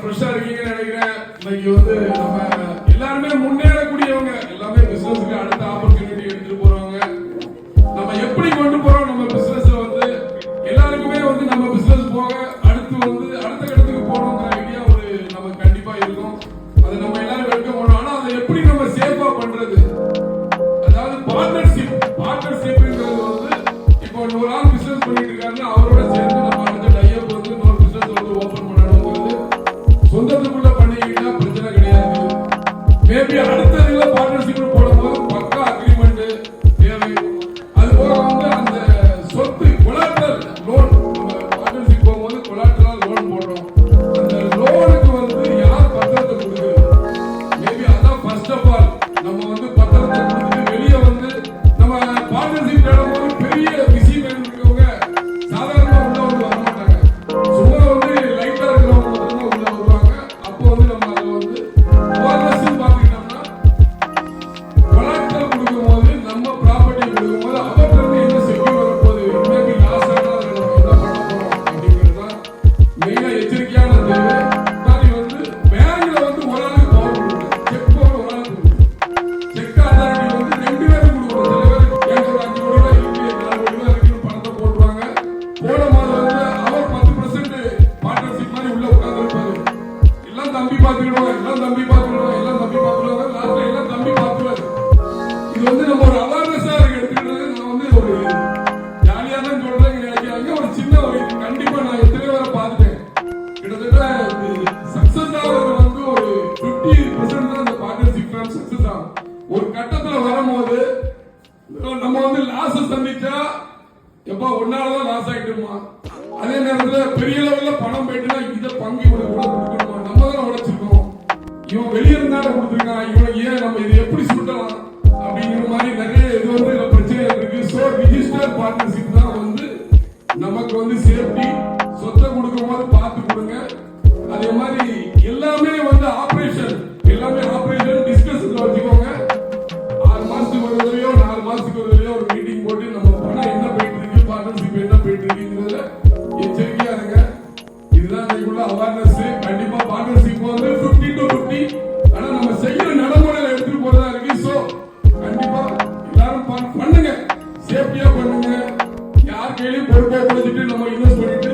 ஃப்ரெஷ்ஷா இருக்கீங்கன்னு நினைக்கிறேன். இன்னைக்கு வந்து நம்ம எல்லாருமே முன்னேறக்கூடியவங்க, எல்லாமே பிசினஸ்க்கு அடுத்த ஆப்பர்ச்சுனிட்டி எடுத்துட்டு போறவங்க. நம்ம எப்படி கொண்டு போறோம் நம்ம பிசினஸ் வந்து எல்லாருக்குமே வந்து நம்ம பிசினஸ் போக அடுத்து வந்து அடுத்த கட்டத்துக்கு போகணுங்கிற ஐடியா ஒரு நமக்கு கண்டிப்பா இருக்கும். அதை நம்ம எல்லாரும் எடுக்க போறோம். ஆனா அதை எப்படி நம்ம சேஃபா பண்றது, அதாவது பார்ட்னர்ஷிப்ங்கிறது வந்து இப்போ ஒரு ஆள் பிசினஸ் பண்ணிட்டு இருக்காருன்னா அவரோட சேர்ந்து நம்ம அடுத்த டைப் வந்து இன்னொரு பிசினஸ் வந்து ஓபன் பண்ணணுங்கிறது சொந்தத்துக்குள்ள பண்ணிக்கிட்டா பிரச்சனை கிடையாது. மேபி அடுத்த இதுல பார்ட்னர்ஷிப் போடும்போது பக்கா அக்ரிமெண்ட் தேவை. அது போக வந்து அந்த சொத்து கொலாட்ரல் லோன், பார்ட்னர்ஷிப் போகும்போது கொலாட்ரல் லோன் போடுறோம். அந்த லோனுக்கு வந்து யார் பத்திரத்தை கொடுக்குறது, மேபி அதான் ஃபர்ஸ்ட் ஆஃப் ஆல் நம்ம வந்து பத்திரத்தை கொடுத்துட்டு வெளியே வந்து நம்ம பார்ட்னர்ஷிப் தேடும்போது பெரிய விஷயம் இருக்கவங்க சாதாரணமா உள்ள வந்து வர மாட்டாங்க. சும்மா வந்து லைட்டா இருக்கிறவங்க மட்டும்தான் உள்ள வருவாங்க. அப்போ வந்து நம்ம அதை வந்து அவேர்னஸ் பார்த்துக்கிட்டோம்னா கொலாட்ரல் கொடுக்கும்போது நம்ம ப்ராப்பர்ட்டி கொடுக்கும்போது அவர்கிட்ட இருந்து என்ன செக்யூர் வரப்போகுது, மேபி லாஸ் ஆனால் நம்ம என்ன பண்ண போறோம் அப்படிங்கிறது தான் மெயினா எச்சரிக்கையான தேவை. மாதிரி வந்து பேங்க்ல வந்து ஒரு ஆளுக்கு பவர் கொடுக்கணும், செக் பவர் ஒரு ஆளுக்கு கொடுக்கணும். செக் அத்தாரிட்டி வந்து 2 பேருக்கு கொடுக்கணும். சில பேர் எனக்கு ஒரு 5 கோடி ரூபாய் இருக்கு, 4 கோடி ரூபாய் இருக்குன்னு பணத்தை போட்டுருவாங்க. போன மாதம் வந்து அவர் 10% பார்ட்னர்ஷிப் மாதிரி உள்ள உட்கார்ந்துருப்பாரு. எல்லாம் தம்பி பார்த்துக்கிடுவாங்க, எல்லாம் தம்பி பார்த்துக்கிடுவாங்க, எல்லாம் தம்பி பார்த்துருவாங்க. லாஸ்ட்ல எல்லாம் தம்பி பார்த்துருவாரு. இது வந்து நம்ம ஒரு அவேர்னஸா எடுத்துக்கிட்டது. நான் வந்து ஒரு ஜாலியா தான் சொல்றேன்னு நினைக்கிறாங்க. ஒரு சின்ன ஒரு கண்டிப்பா நான் எத்தனை பேரை பார்த்துட்டேன். கிட்டத்தட்ட சக்சஸ் ஆகிறது வந்து ஒரு 50% தான் இந்த பார்ட்னர்ஷிப் சக்சஸ் ஆகும். ஒரு கட்டத்துல வரும்போது நம்ம வந்து லாஸ் சந்திச்சா எப்பா ஒன்னாலதான் லாஸ் ஆயிட்டுமா, அதே நேரத்துல பெரிய லெவல்ல பணம் போயிட்டுனா இதை பங்கு இவனுக்கு கூட கொடுக்கணுமா, நம்ம தான் உழைச்சிருக்கோம், இவன் வெளியே இருந்தாலும் கொடுத்துருக்கான், இவன் ஏன் நம்ம இதை எப்படி சுட்டலாம் அப்படிங்கிற மாதிரி நிறைய இது வந்து பிரச்சனைகள் இருக்கு. ஸோ ரிஜிஸ்டர் பார்ட்னர்ஷிப் தான் வந்து நமக்கு வந்து சேஃப்டி. சொத்தை கொடுக்கும் போது பார்த்து கொடுங்க. அதே மாதிரி எல்லாமே வந்து ஆபரேஷன் டிஸ்கஷன்ல வச்சுக்கோங்க. 6 மாசத்துக்கு ஒரு தடவையோ 4 மாசத்துக்கு ஒரு தடவையோ ஒரு மீட்டிங் போட்டு நம்ம பணம் என்ன போயிட்டு இருக்கு, பார்ட்னர்ஷிப் என்ன போயிட்டு இருக்குங்கிறதுல எச்சரிக்கையா இருங்க. இதுதான் இன்னைக்குள்ள அவேர்னஸ். கண்டிப்பா பார்ட்னர்ஷிப் வந்து 50 to 50, ஆனா நம்ம செய்யற நடைமுறையில எடுத்துட்டு போறதா இருக்கு. ஸோ கண்டிப்பா எல்லாரும் பண்ணுங்க, சேஃப்டியா பண்ணுங்க. யார் கையிலையும் பொறுப்பை கொடுத்துட்டு நம்ம இன்வெஸ்ட் பண்ணிட்டு